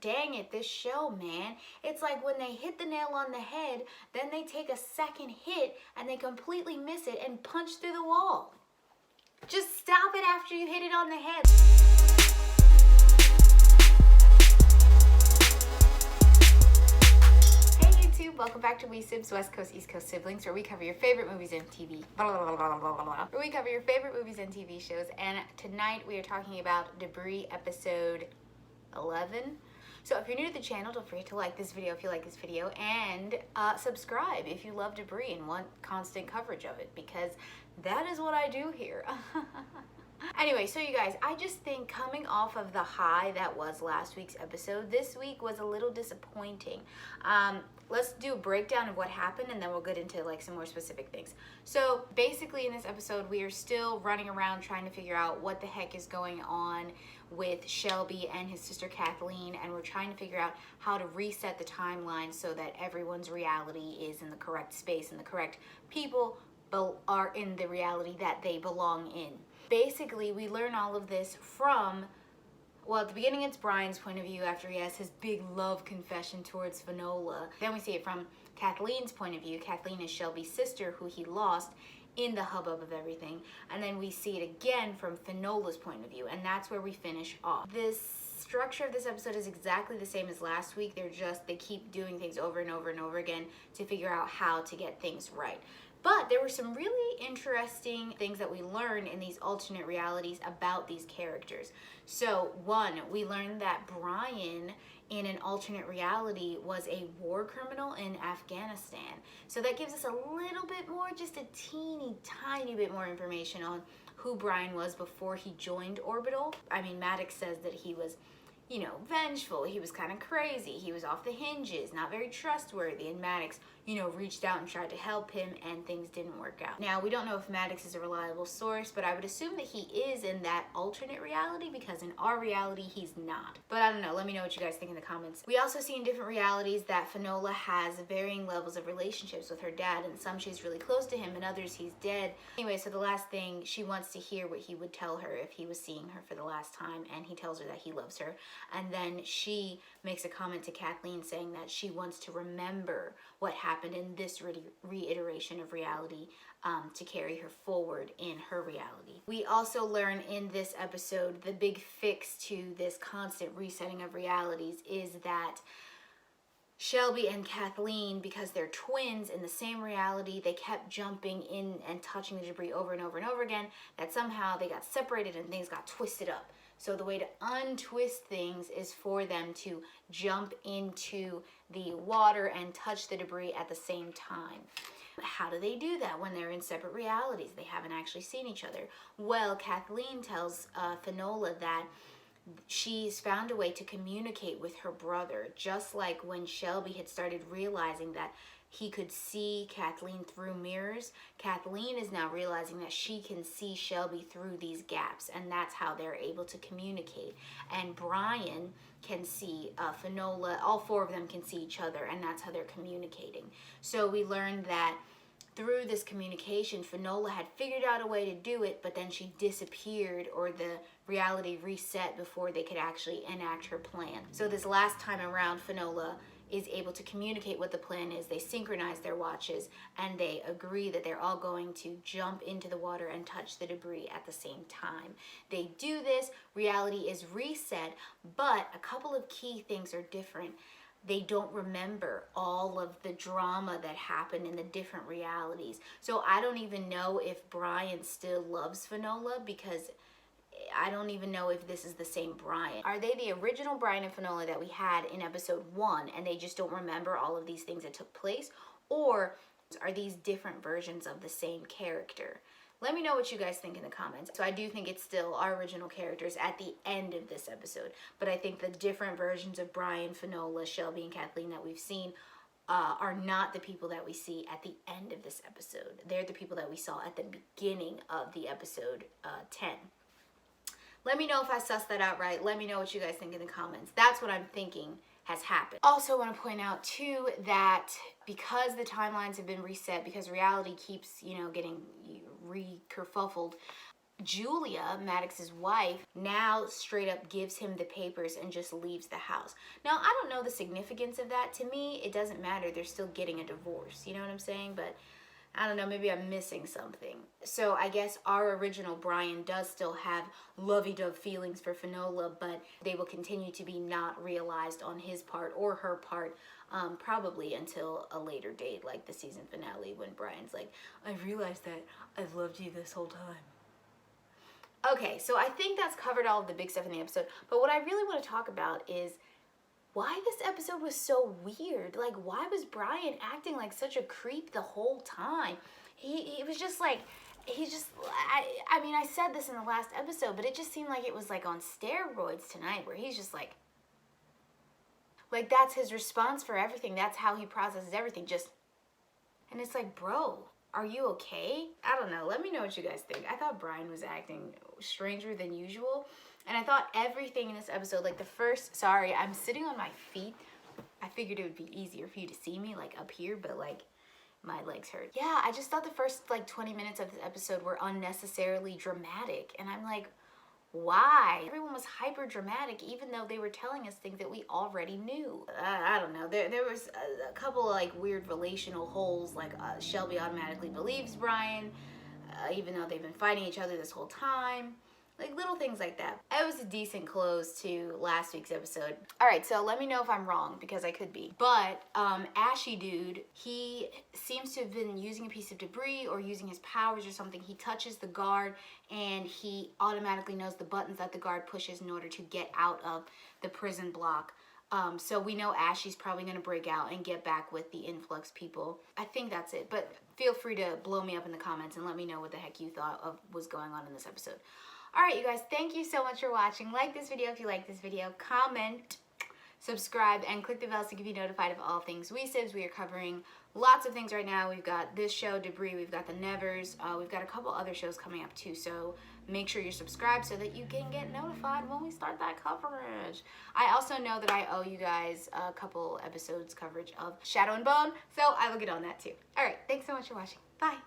Dang it, this show, man. It's like when they hit the nail on the head, then they take a second hit and they completely miss it and punch through the wall. Just stop it after you hit it on the head. Hey YouTube, welcome back to We Sibz, West Coast, East Coast siblings, where we cover your favorite movies and TV. Where we cover your favorite movies and TV shows. And tonight we are talking about Debris episode 11. So if you're new to the channel, don't forget to like this video if you like this video, and subscribe if you love Debris and want constant coverage of it, because that is what I do here. Anyway, so you guys, I just think coming off of the high that was last week's episode, this week was a little disappointing. Let's do a breakdown of what happened, and then we'll get into like some more specific things. So basically in this episode, we are still running around trying to figure out what the heck is going on with Shelby and his sister Kathleen, and we're trying to figure out how to reset the timeline so that everyone's reality is in the correct space and the correct people are in the reality that they belong in. Basically, we learn all of this from, well, at the beginning it's Brian's point of view after he has his big love confession towards Finola. Then we see it from Kathleen's point of view. Kathleen is Shelby's sister who he lost in the hubbub of everything. And then we see it again from Finola's point of view, and that's where we finish off. This structure of this episode is exactly the same as last week. They keep doing things over and over and over again to figure out how to get things right. But there were some really interesting things that we learned in these alternate realities about these characters. So one, we learned that Brian in an alternate reality was a war criminal in Afghanistan. So that gives us a little bit more, just a teeny tiny bit more information on who Brian was before he joined Orbital. I mean, Maddox says that he was, you know, vengeful. He was kind of crazy. He was off the hinges, not very trustworthy. And Maddox, you know, reached out and tried to help him, and things didn't work out. Now, we don't know if Maddox is a reliable source, but I would assume that he is in that alternate reality, because in our reality, he's not. But I don't know. Let me know what you guys think in the comments. We also see in different realities that Finola has varying levels of relationships with her dad, and some she's really close to him, and others he's dead. Anyway, so the last thing, she wants to hear what he would tell her if he was seeing her for the last time, and he tells her that he loves her. And then she makes a comment to Kathleen saying that she wants to remember what happened in this reiteration of reality to carry her forward in her reality. We also learn in this episode the big fix to this constant resetting of realities is that Shelby and Kathleen, because they're twins in the same reality, they kept jumping in and touching the debris over and over and over again, that somehow they got separated and things got twisted up. So the way to untwist things is for them to jump into the water and touch the debris at the same time. How do they do that when they're in separate realities? They haven't actually seen each other. Well, Kathleen tells Finola that she's found a way to communicate with her brother, just like when Shelby had started realizing that he could see Kathleen through mirrors. Kathleen is now realizing that she can see Shelby through these gaps, and that's how they're able to communicate. And Brian can see Finola, all four of them can see each other, and that's how they're communicating. So we learned that through this communication, Finola had figured out a way to do it, but then she disappeared, or the reality reset before they could actually enact her plan. So this last time around, Finola is able to communicate what the plan is. They synchronize their watches, and they agree that they're all going to jump into the water and touch the debris at the same time. They do this, reality is reset, but a couple of key things are different. They don't remember all of the drama that happened in the different realities. So I don't even know if Brian still loves Finola, because I don't even know if this is the same Brian. Are they the original Brian and Finola that we had in episode 1, and they just don't remember all of these things that took place? Or are these different versions of the same character? Let me know what you guys think in the comments. So I do think it's still our original characters at the end of this episode, but I think the different versions of Brian, Finola, Shelby, and Kathleen that we've seen are not the people that we see at the end of this episode. They're the people that we saw at the beginning of the episode 10. Let me know if I sussed that out right. Let me know what you guys think in the comments. That's what I'm thinking has happened. Also want to point out too that because the timelines have been reset, because reality keeps, you know, getting re-kerfuffled, Julia, Maddox's wife, now straight up gives him the papers and just leaves the house. Now, I don't know the significance of that. To me, it doesn't matter. They're still getting a divorce. You know what I'm saying? But I don't know, maybe I'm missing something. So I guess our original Brian does still have lovey-dove feelings for Finola, but they will continue to be not realized on his part or her part, probably until a later date, like the season finale, when Brian's like, I realized that I've loved you this whole time. Okay, so I think that's covered all of the big stuff in the episode, but what I really want to talk about is why this episode was so weird. Like, why was Brian acting like such a creep the whole time? He was just like, I mean, I said this in the last episode, but it just seemed like it was like on steroids tonight, where he's just like that's his response for everything. That's how he processes everything. And it's like, bro, are you okay? I don't know. Let me know what you guys think. I thought Brian was acting stranger than usual. And I thought everything in this episode, like sorry, I'm sitting on my feet. I figured it would be easier for you to see me, like, up here, but, like, my legs hurt. Yeah, I just thought the first, like, 20 minutes of this episode were unnecessarily dramatic. And I'm like, why? Everyone was hyper dramatic, even though they were telling us things that we already knew. I don't know. There was a couple of, like, weird relational holes, like Shelby automatically believes Brian, even though they've been fighting each other this whole time. Like, little things like that. It was a decent close to last week's episode. All right, so let me know if I'm wrong, because I could be. But Ashy Dude, he seems to have been using a piece of debris or using his powers or something. He touches the guard, and he automatically knows the buttons that the guard pushes in order to get out of the prison block. So we know Ashy's probably going to break out and get back with the influx people. I think that's it. But feel free to blow me up in the comments and let me know what the heck you thought of was going on in this episode. Alright, you guys, thank you so much for watching. Like this video if you like this video. Comment, subscribe, and click the bell so you can be notified of all things Sibz. We are covering lots of things right now. We've got this show, Debris. We've got The Nevers. We've got a couple other shows coming up too. So make sure you're subscribed so that you can get notified when we start that coverage. I also know that I owe you guys a couple episodes coverage of Shadow and Bone. So I will get on that too. Alright, thanks so much for watching. Bye.